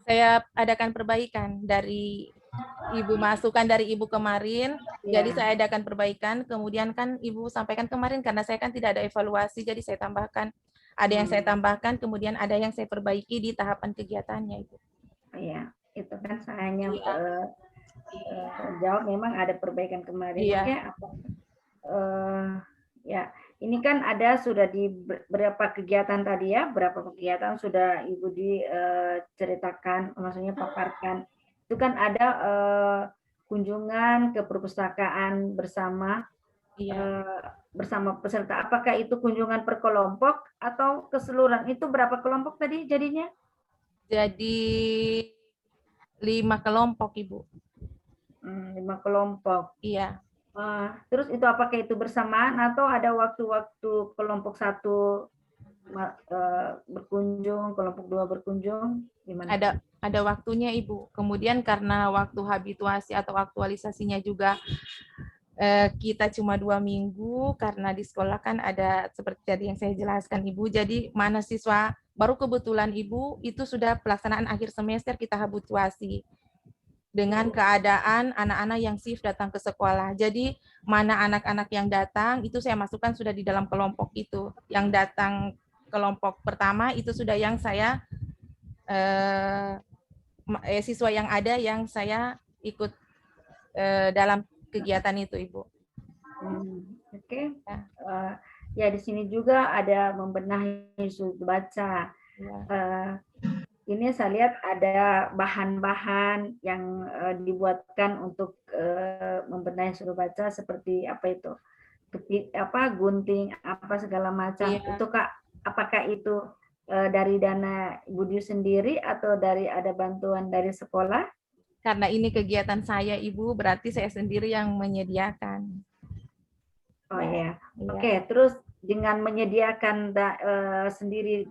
Saya adakan perbaikan dari Ibu, masukan dari Ibu kemarin, jadi saya adakan perbaikan, kemudian kan Ibu sampaikan kemarin karena saya kan tidak ada evaluasi, jadi saya tambahkan. Ada yang saya tambahkan, kemudian ada yang saya perbaiki di tahapan kegiatannya Ibu. Iya, itu kan saya hanya jawab memang ada perbaikan kemarin. Iya. Ya, ini kan ada sudah di berapa kegiatan tadi ya, berapa kegiatan sudah Ibu diceritakan, maksudnya paparkan. Itu kan ada kunjungan ke perpustakaan bersama bersama peserta. Apakah itu kunjungan per kelompok atau keseluruhan? Itu berapa kelompok tadi jadinya? Jadi 5 kelompok, Ibu. 5 kelompok. Iya. Terus itu apakah itu bersamaan atau ada waktu-waktu kelompok 1 berkunjung, kelompok 2 berkunjung? Gimana? Ada waktunya, Ibu. Kemudian karena waktu habituasi atau aktualisasinya juga kita cuma 2 minggu, karena di sekolah kan ada seperti tadi yang saya jelaskan, Ibu. Jadi mana siswa, baru kebetulan Ibu itu sudah pelaksanaan akhir semester kita habituasi dengan keadaan anak-anak yang shift datang ke sekolah. Jadi mana anak-anak yang datang itu saya masukkan sudah di dalam kelompok itu. Yang datang kelompok pertama itu sudah yang saya siswa yang ada yang saya ikut dalam kegiatan itu, Ibu. Oke. Ya di sini juga ada membenahi sudut baca. Ini saya lihat ada bahan-bahan yang dibuatkan untuk membenahi sudut baca seperti apa itu, gunting, apa segala macam. Itu Kak, apakah itu dari dana Ibu Dwi sendiri atau dari ada bantuan dari sekolah? Karena ini kegiatan saya, Ibu, berarti saya sendiri yang menyediakan. Oh ya, oke. Terus dengan menyediakan sendiri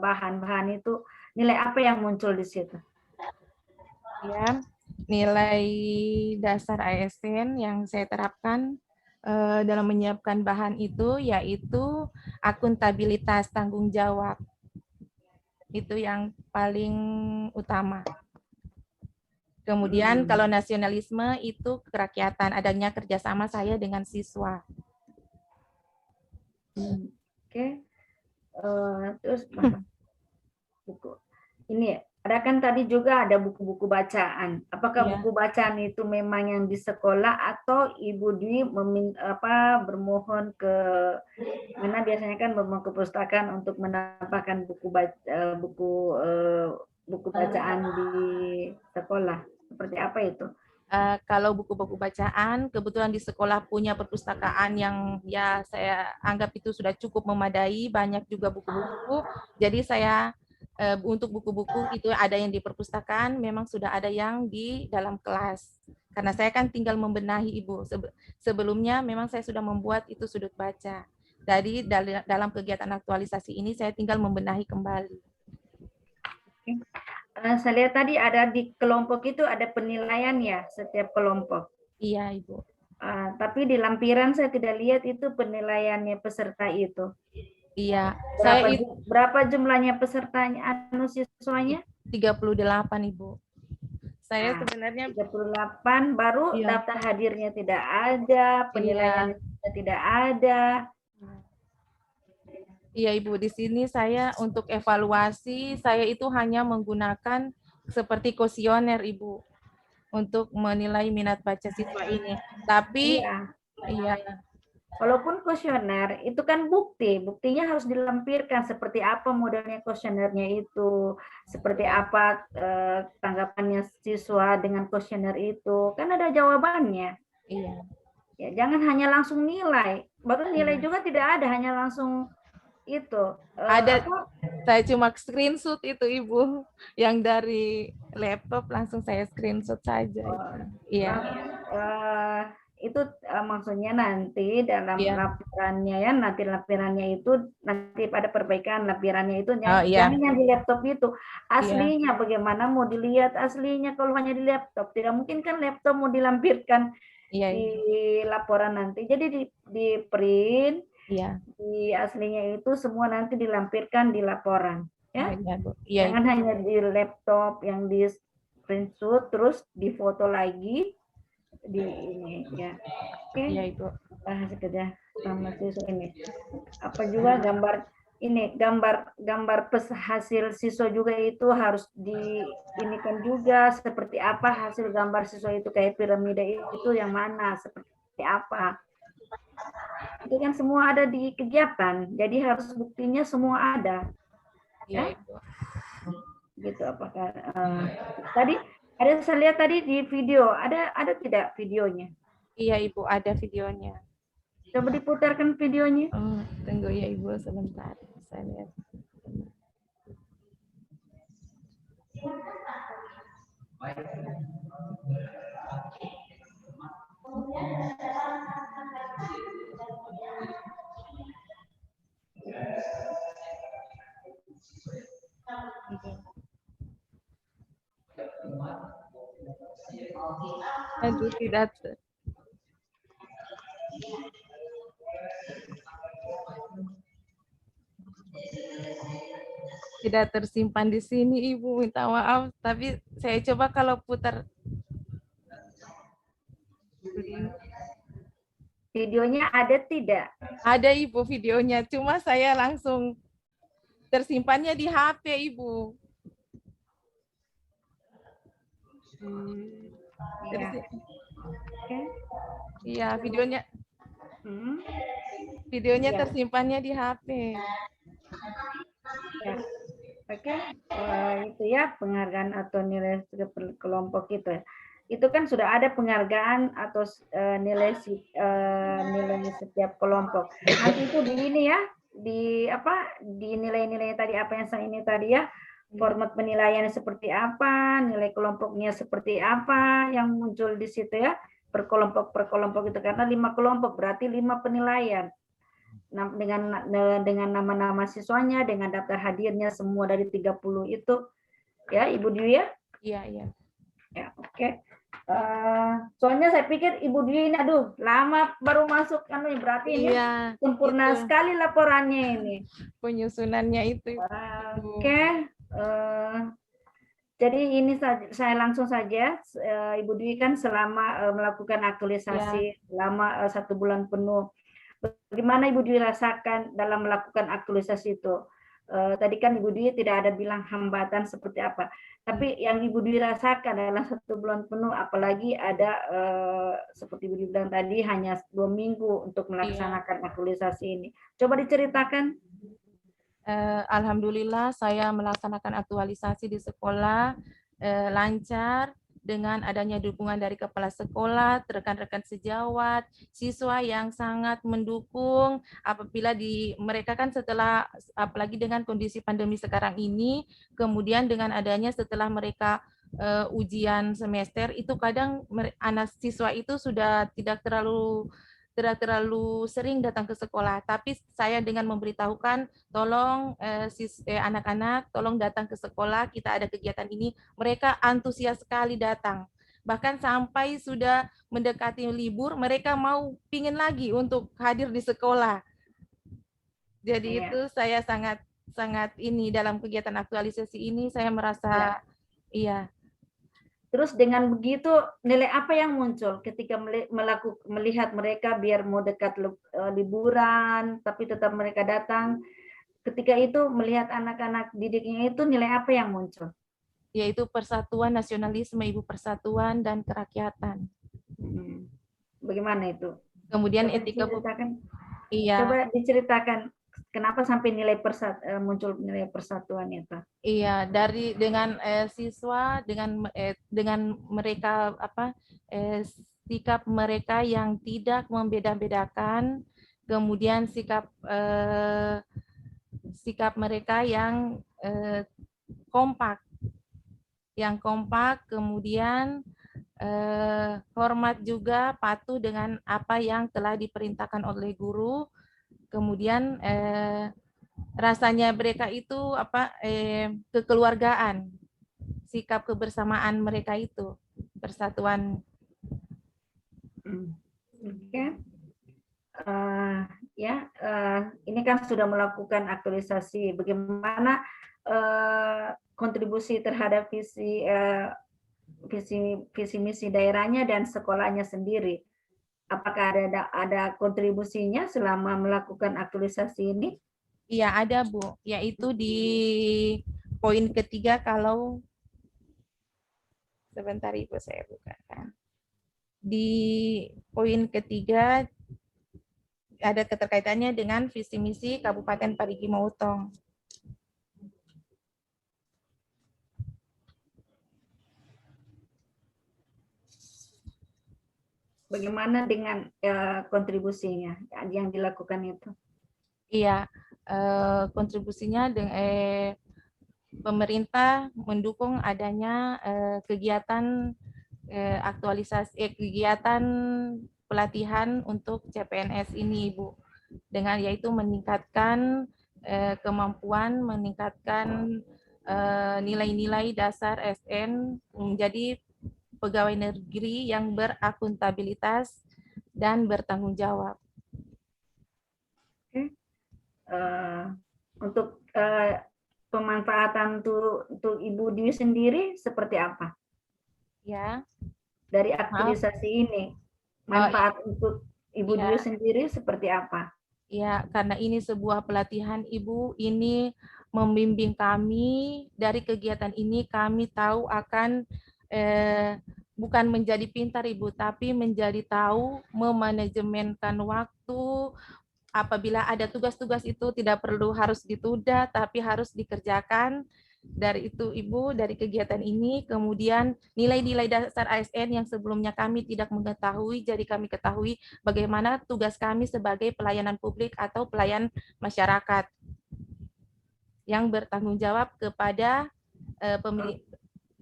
bahan-bahan itu, nilai apa yang muncul di situ? Ya, nilai dasar ASN yang saya terapkan dalam menyiapkan bahan itu yaitu akuntabilitas, tanggung jawab. Itu yang paling utama. Kemudian kalau nasionalisme itu kerakyatan, adanya kerjasama saya dengan siswa. Oke. Terus buku ini ada kan tadi juga ada buku-buku bacaan. Apakah buku bacaan itu memang yang di sekolah atau Ibu Dwi bermohon ke mana, biasanya kan bermohon ke perpustakaan untuk menambahkan buku bacaan di sekolah. Seperti apa itu? Kalau buku-buku bacaan, kebetulan di sekolah punya perpustakaan yang ya saya anggap itu sudah cukup memadai, banyak juga buku-buku. Jadi saya untuk buku-buku itu ada yang di perpustakaan, memang sudah ada yang di dalam kelas. Karena saya kan tinggal membenahi, Ibu. Sebelumnya memang saya sudah membuat itu sudut baca. Jadi dalam kegiatan aktualisasi ini saya tinggal membenahi kembali. Saya lihat tadi ada di kelompok itu ada penilaian ya, setiap kelompok. Iya, Ibu. Tapi di lampiran saya tidak lihat itu penilaiannya peserta itu. Iya. Berapa jumlahnya pesertanya, siswanya? 38, Ibu. Saya sebenarnya 38, baru daftar hadirnya tidak ada, penilaiannya tidak ada. Iya, Ibu, di sini saya untuk evaluasi, saya itu hanya menggunakan seperti kuesioner, Ibu, untuk menilai minat baca siswa ini. Tapi, walaupun kuesioner, itu kan buktinya harus dilampirkan seperti apa modelnya kuesionernya itu, seperti apa tanggapannya siswa dengan kuesioner itu, kan ada jawabannya. Iya. Ya, jangan hanya langsung nilai, baru nilai juga tidak ada, hanya langsung itu ada saya cuma screenshot itu, Ibu, yang dari laptop langsung saya screenshot saja. Iya. Itu maksudnya nanti dalam lampirannya ya, nanti lampirannya itu nanti pada perbaikan lampirannya itu jangan yang di laptop itu aslinya bagaimana mau dilihat aslinya kalau hanya di laptop, tidak mungkin kan laptop mau dilampirkan di laporan nanti, jadi di print. Di aslinya itu semua nanti dilampirkan di laporan, ya. Jangan hanya di laptop yang di screenshot terus difoto lagi di ini, ya. Oke. Iya, Ibu. Sekedar sama siswa ini. Apa juga gambar ini, gambar hasil siswa juga itu harus diinikan juga seperti apa hasil gambar siswa itu, kayak piramida itu yang mana, seperti apa. Itu kan semua ada di kegiatan, jadi harus buktinya semua ada. Iya, Ya, Ibu. gitu. Apakah tadi ada saya lihat tadi di video, ada tidak videonya? Iya, Ibu, ada videonya. Coba diputarkan videonya. Oh, tunggu ya, Ibu, sebentar. Saya lihat. Aduh, tidak. Tidak tersimpan di sini, Ibu. Minta maaf. Tapi saya coba kalau putar. Videonya ada tidak? Ada, Ibu, videonya. Cuma saya langsung tersimpannya di HP, Ibu. Iya. Oke. Iya, videonya Hmm. videonya Iya. tersimpannya di HP. Ya. Oke. Itu ya penghargaan atau nilai kelompok itu. Itu kan sudah ada penghargaan atau nilai setiap kelompok. Nanti itu di ini ya, di apa? Di nilai-nilai tadi apa yang saya ini tadi ya. Format penilaiannya seperti apa, nilai kelompoknya seperti apa yang muncul di situ ya, per kelompok itu karena 5 kelompok berarti 5 penilaian. Dengan nama-nama siswanya, dengan daftar hadirnya semua dari 30 itu ya, Ibu Dwi ya. Iya, iya. Ya, oke. Soalnya saya pikir Ibu Dwi ini aduh lama baru masuk kan berarti ini Iya, sempurna itu. sekali laporannya ini. Penyusunannya itu. Oke. Jadi ini saya langsung saja, Ibu Dwi kan selama melakukan aktualisasi selama 1 bulan penuh. Bagaimana Ibu Dwi rasakan dalam melakukan aktualisasi itu? Tadi kan Ibu Dwi tidak ada bilang hambatan seperti apa, tapi yang Ibu Dwi rasakan dalam 1 bulan penuh, apalagi ada seperti Ibu Dwi bilang tadi hanya 2 minggu untuk melaksanakan aktualisasi ini. Coba diceritakan. Alhamdulillah saya melaksanakan aktualisasi di sekolah lancar dengan adanya dukungan dari kepala sekolah, rekan-rekan sejawat, siswa yang sangat mendukung apabila mereka kan setelah apalagi dengan kondisi pandemi sekarang ini, kemudian dengan adanya setelah mereka ujian semester itu kadang anak siswa itu sudah tidak terlalu sering datang ke sekolah, tapi saya dengan memberitahukan tolong anak-anak tolong datang ke sekolah, kita ada kegiatan ini, mereka antusias sekali datang. Bahkan sampai sudah mendekati libur, mereka mau pingin lagi untuk hadir di sekolah. Jadi itu saya sangat ini dalam kegiatan aktualisasi ini saya merasa iya. Terus dengan begitu nilai apa yang muncul ketika melihat mereka biar mau dekat liburan tapi tetap mereka datang, ketika itu melihat anak-anak didiknya itu nilai apa yang muncul? Yaitu persatuan, nasionalisme, Ibu, persatuan dan kerakyatan. Bagaimana itu? Kemudian coba etika iya. Coba diceritakan kenapa sampai muncul nilai persatuan itu? Iya, dengan siswa dengan mereka sikap mereka yang tidak membeda-bedakan, kemudian sikap mereka yang kompak, kemudian hormat juga, patuh dengan apa yang telah diperintahkan oleh guru, kemudian rasanya mereka itu kekeluargaan, sikap kebersamaan mereka itu, persatuan. Oke. Ini kan sudah melakukan aktualisasi. Bagaimana kontribusi terhadap visi misi daerahnya dan sekolahnya sendiri? Apakah ada kontribusinya selama melakukan aktualisasi ini? Iya, ada, Bu. Yaitu di poin ketiga, kalau sebentar Ibu saya bukakan. Di poin ketiga ada keterkaitannya dengan visi misi Kabupaten Parigi Motong. Bagaimana dengan kontribusinya yang dilakukan itu? Iya, kontribusinya dengan pemerintah mendukung adanya kegiatan kegiatan pelatihan untuk CPNS ini, Ibu, dengan yaitu meningkatkan kemampuan, meningkatkan nilai-nilai dasar SN menjadi pegawai negeri yang berakuntabilitas dan bertanggung jawab. Untuk pemanfaatan untuk Ibu Dwi sendiri seperti apa? Ya. Dari aktualisasi ini, manfaat untuk Ibu Dwi sendiri seperti apa? Ya, karena ini sebuah pelatihan, Ibu, ini membimbing kami dari kegiatan ini. Kami tahu akan bukan menjadi pintar, Ibu, tapi menjadi tahu memanajemenkan waktu. Apabila ada tugas-tugas itu tidak perlu harus ditunda, tapi harus dikerjakan. Dari itu, Ibu, dari kegiatan ini, kemudian nilai-nilai dasar ASN yang sebelumnya kami tidak mengetahui, jadi kami ketahui bagaimana tugas kami sebagai pelayanan publik atau pelayan masyarakat yang bertanggung jawab kepada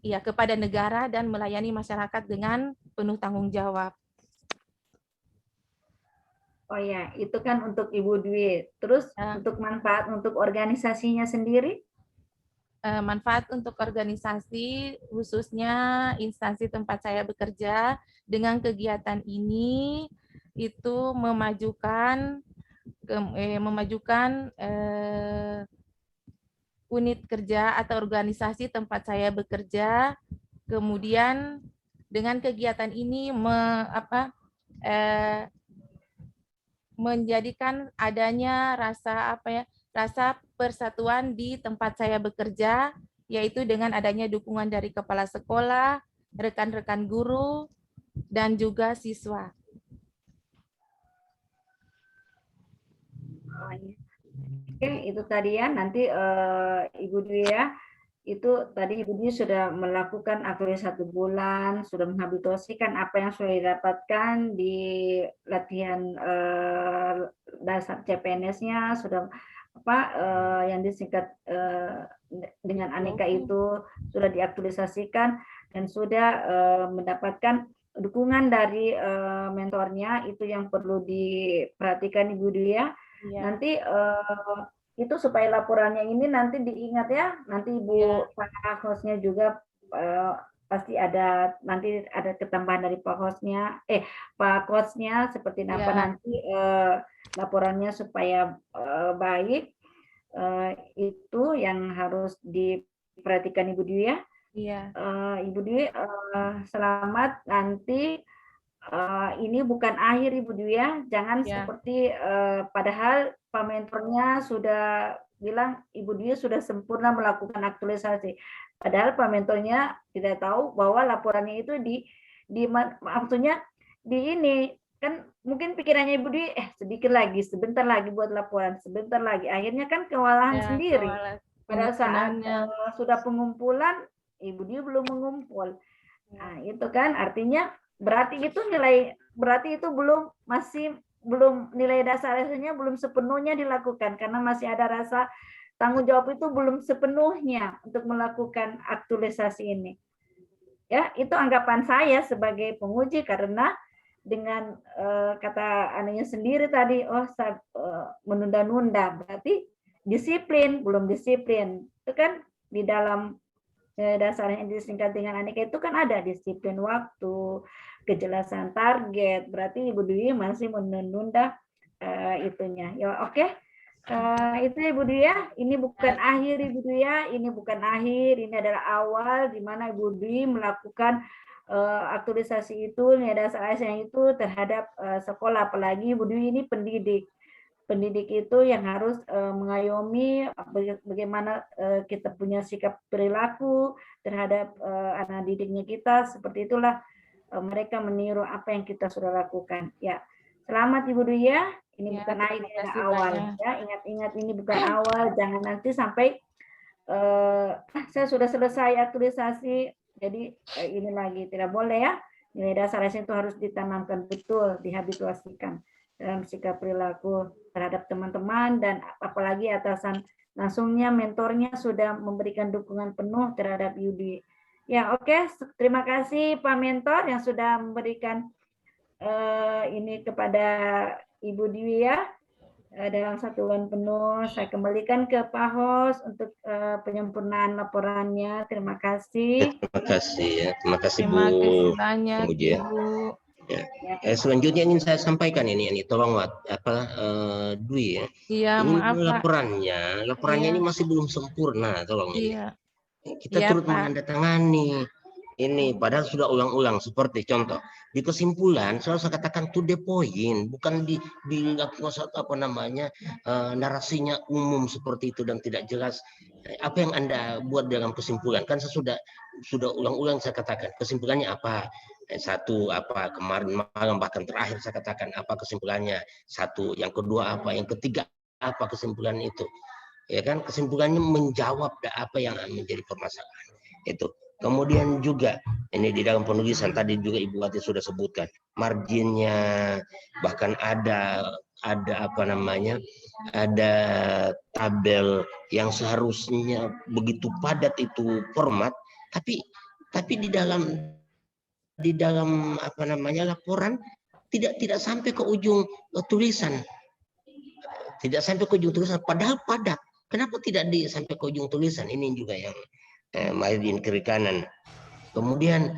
kepada negara dan melayani masyarakat dengan penuh tanggung jawab. Oh ya, itu kan untuk Ibu Dwi. Terus untuk manfaat untuk organisasinya sendiri? Manfaat untuk organisasi, khususnya instansi tempat saya bekerja, dengan kegiatan ini itu memajukan unit kerja atau organisasi tempat saya bekerja. Kemudian dengan kegiatan ini menjadikan adanya rasa persatuan di tempat saya bekerja, yaitu dengan adanya dukungan dari kepala sekolah, rekan-rekan guru, dan juga siswa. Oke, itu tadi ya, nanti Ibu Dwi ya, itu tadi Ibu Dwi sudah melakukan aktualisasi 1 bulan, sudah menghabituasikan apa yang sudah didapatkan di latihan dasar CPNS-nya, sudah yang disingkat dengan Aneka itu sudah diaktualisasikan dan sudah mendapatkan dukungan dari mentornya. Itu yang perlu diperhatikan Ibu Dwi ya. Nanti itu supaya laporannya ini nanti diingat ya, nanti Ibu Pak hostnya juga pasti ada, nanti ada ketambahan dari Pak hostnya, Pak coachnya seperti apa nanti laporannya supaya baik. Itu yang harus diperhatikan Ibu Dwi ya. Ibu Dwi selamat, nanti ini bukan akhir Ibu Dwi ya, jangan seperti padahal Pak mentornya sudah bilang Ibu Dwi sudah sempurna melakukan aktualisasi, padahal Pak mentornya tidak tahu bahwa laporannya itu maksudnya di ini kan, mungkin pikirannya Ibu Dwi sedikit lagi, sebentar lagi buat laporan, sebentar lagi, akhirnya kan kewalahan sendiri. Pada saat sudah pengumpulan Ibu Dwi belum mengumpul. Nah, itu kan artinya berarti itu belum nilai dasar ASN-nya belum sepenuhnya dilakukan, karena masih ada rasa tanggung jawab itu belum sepenuhnya untuk melakukan aktualisasi ini. Ya, itu anggapan saya sebagai penguji, karena dengan kata anunya sendiri tadi, menunda-nunda, berarti disiplin, belum disiplin. Itu kan di dalam dasarnya yang disingkat dengan Aneka itu kan ada disiplin waktu, kejelasan target, berarti Ibu Dwi masih menunda itunya. Ya, oke. Itu Ibu Dwi ya, ini bukan akhir Ibu Dwi ya, ini bukan akhir, ini adalah awal di mana Ibu Dwi melakukan aktualisasi itu, nilai dasar ASN itu terhadap sekolah, apalagi Ibu Dwi ini pendidik. Pendidik itu yang harus mengayomi bagaimana kita punya sikap perilaku terhadap anak didiknya kita, seperti itulah mereka meniru apa yang kita sudah lakukan. Ya, selamat Ibu Dwi ya. Ini Ya, bukan terima akhir, ini kasih awal. banyak. Ya, ingat-ingat ini bukan awal. Jangan nanti sampai saya sudah selesai aktualisasi, jadi ini lagi tidak boleh ya. Nilai dasar itu harus ditanamkan betul, dihabituasikan dalam sikap perilaku terhadap teman-teman dan apalagi atasan langsungnya, mentornya sudah memberikan dukungan penuh terhadap Yudi. Ya, oke. Terima kasih Pak Mentor yang sudah memberikan ini kepada Ibu Dwi ya. Dalam 1 bulan penuh. Saya kembalikan ke Pak Hos untuk penyempurnaan laporannya. Terima kasih. Terima kasih ya. Terima kasih Bu Terima kasih banyak, Penguji ya. Ibu. Ya. Selanjutnya ingin saya sampaikan ini tolong Dwi ya. Iya, Ini maaf Pak. laporannya Iya. ini masih belum sempurna, tolong ini. Iya. Kita Iya, turut Pak. menandatangani ini, padahal sudah ulang-ulang. Seperti contoh di kesimpulan, saya katakan to the point, bukan di narasinya umum seperti itu dan tidak jelas. Apa yang Anda buat dalam kesimpulan? Kan saya sudah ulang-ulang saya katakan kesimpulannya apa. Satu apa kemarin malam bahkan terakhir saya katakan apa kesimpulannya. Satu, yang kedua apa, yang ketiga apa kesimpulan itu. Ya kan, kesimpulannya menjawab apa yang menjadi permasalahan itu. Kemudian juga ini di dalam penulisan tadi juga Ibu Wati sudah sebutkan marginnya, bahkan ada ada tabel yang seharusnya begitu padat itu format, tapi di dalam laporan tidak sampai ke ujung tulisan. Tidak sampai ke ujung tulisan, padahal padat. Kenapa tidak sampai ke ujung tulisan? Ini juga yang margin kiri kanan. Kemudian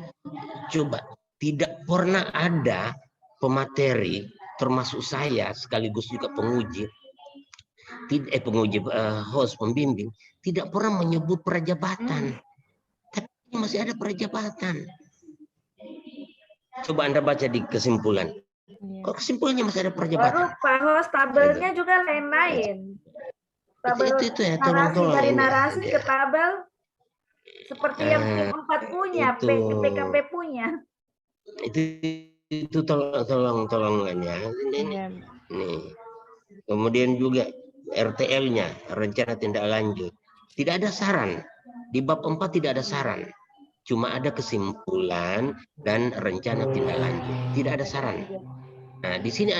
coba tidak pernah ada pemateri, termasuk saya sekaligus juga penguji, host pembimbing, tidak pernah menyebut prajabatan. Tapi masih ada prajabatan. Coba Anda baca di kesimpulan. Kok kesimpulannya masih ada prajabatan? Baru Pak Host, tabelnya juga lain-lain. Tabel itu ya, narasi tolong dari ini, narasi ya. ke tabel seperti yang tim 4 punya, PKP punya. Itu tolong ya. Ini. Kemudian juga RTL-nya, rencana tindak lanjut. Tidak ada saran. Di bab 4 tidak ada saran. Cuma ada kesimpulan dan rencana tindak lanjut. Tidak ada saran. Nah, di sini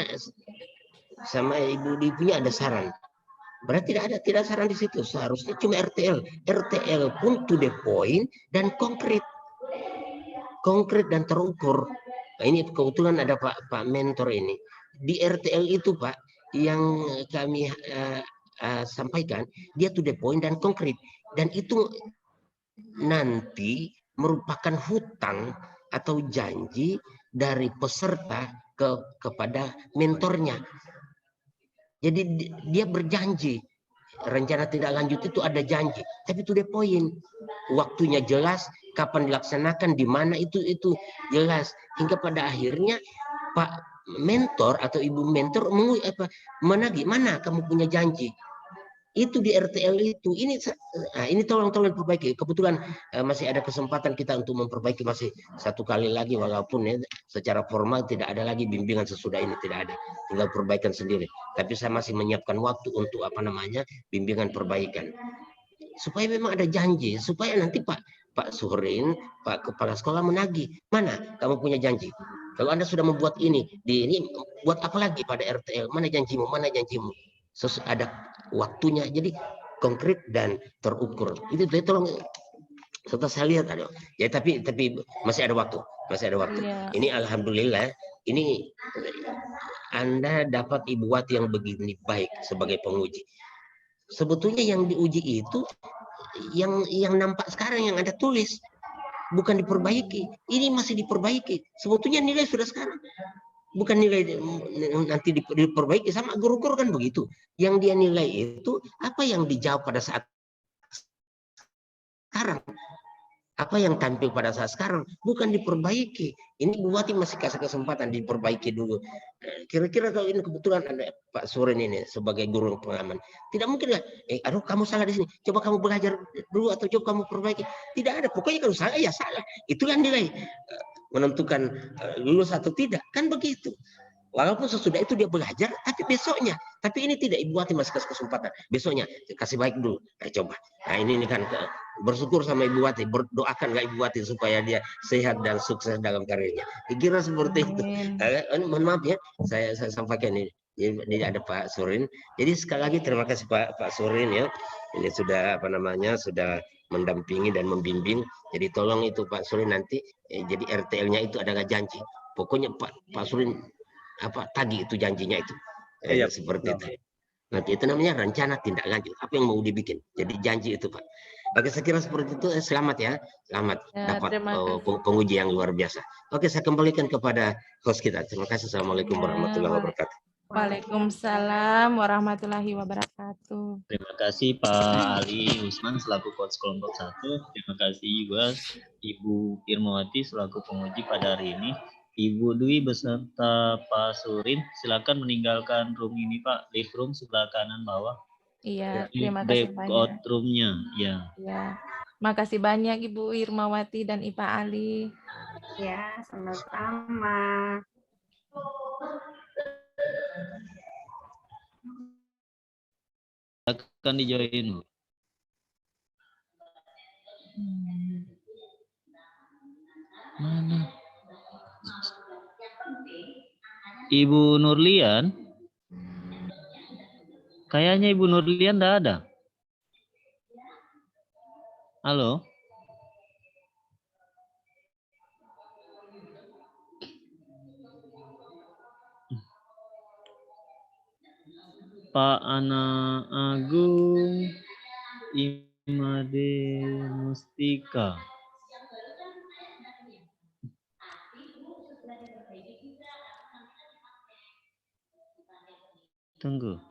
sama Ibu Di punya ada saran. Berarti tidak ada saran di situ. Seharusnya cuma RTL. RTL pun to the point dan konkret dan terukur. Nah, ini kebetulan ada Pak Mentor ini. Di RTL itu Pak, yang kami sampaikan, dia to the point dan konkret. Dan itu nanti merupakan hutang atau janji dari peserta kepada mentornya. Jadi dia berjanji, rencana tindak lanjut itu ada janji, tapi to the point, waktunya jelas, kapan dilaksanakan, di mana itu jelas, hingga pada akhirnya Pak Mentor atau Ibu Mentor menagih, mana kamu punya janji? Itu di RTL itu. Ini tolong perbaiki. Kebetulan masih ada kesempatan kita untuk memperbaiki masih 1 kali lagi, walaupun ya, secara formal tidak ada lagi bimbingan sesudah ini, tidak ada, tinggal perbaikan sendiri. Tapi saya masih menyiapkan waktu untuk bimbingan perbaikan, supaya memang ada janji, supaya nanti Pak Surin, Pak Kepala Sekolah menagih, mana kamu punya janji? Kalau Anda sudah membuat ini buat apa lagi pada RTL? Mana janjimu? Ada waktunya, jadi konkret dan terukur. Itu tolong. Setelah saya lihat ada ya, tapi masih ada waktu. Yeah. Ini alhamdulillah, ini Anda dapat Ibu Wati yang begini baik sebagai penguji. Sebetulnya yang diuji itu yang nampak sekarang, yang Anda tulis, bukan diperbaiki. Ini masih diperbaiki. Sebetulnya nilai sudah sekarang. Bukan nilai nanti diperbaiki, sama guru-guru kan begitu. Yang dia nilai itu apa yang dijawab pada saat sekarang. Apa yang tampil pada saat sekarang, bukan diperbaiki. Ini Bu Wati masih kasih kesempatan diperbaiki dulu. Kira-kira kalau ini kebetulan ada Pak Surin ini sebagai guru pengalaman, tidak mungkin lah, aduh kamu salah di sini, coba kamu belajar dulu atau coba kamu perbaiki. Tidak ada, pokoknya kalau salah ya salah. Itulah nilai menentukan lulus atau tidak, kan begitu. Walaupun sesudah itu dia belajar, tapi besoknya. Tapi ini tidak Ibu Wati masih kasih kesempatan. Besoknya kasih baik dulu. Coba. Nah ini kan bersyukur sama Ibu Wati, berdoakan gak Ibu Wati supaya dia sehat dan sukses dalam karirnya. Kira seperti itu. Mohon maaf ya, saya sampaikan ini. Ini ada Pak Surin. Jadi sekali lagi terima kasih Pak Surin ya. Ini sudah sudah mendampingi dan membimbing. Jadi tolong itu Pak Surin nanti jadi RTL-nya itu adalah janji. Pokoknya Pak Surin tagih itu janjinya itu. Seperti itu. Nanti itu namanya rencana tindak lanjut. Apa yang mau dibikin? Jadi janji itu Pak. Oke, saya kira seperti itu. Selamat ya. Selamat dapat penguji yang luar biasa. Oke, saya kembalikan kepada host kita. Terima kasih. Assalamualaikum warahmatullahi wabarakatuh. Waalaikumsalam warahmatullahi wabarakatuh. Terima kasih Pak Ali Usman selaku coach kelompok 1. Terima kasih juga Ibu Irmawati selaku penguji pada hari ini. Ibu Dwi beserta Pak Surin, silakan meninggalkan room ini Pak, live room sebelah kanan bawah. Iya, terima kasih banyak. Roomnya, ya. Ya, makasih banyak Ibu Irmawati dan Ipa Ali. Ya, sama-sama. Akan dijoin. Mana? Ibu Nurlian? Kayaknya Ibu Nurlian enggak ada. Halo? Pak Ana Agung Imade Mustika. Tunggu.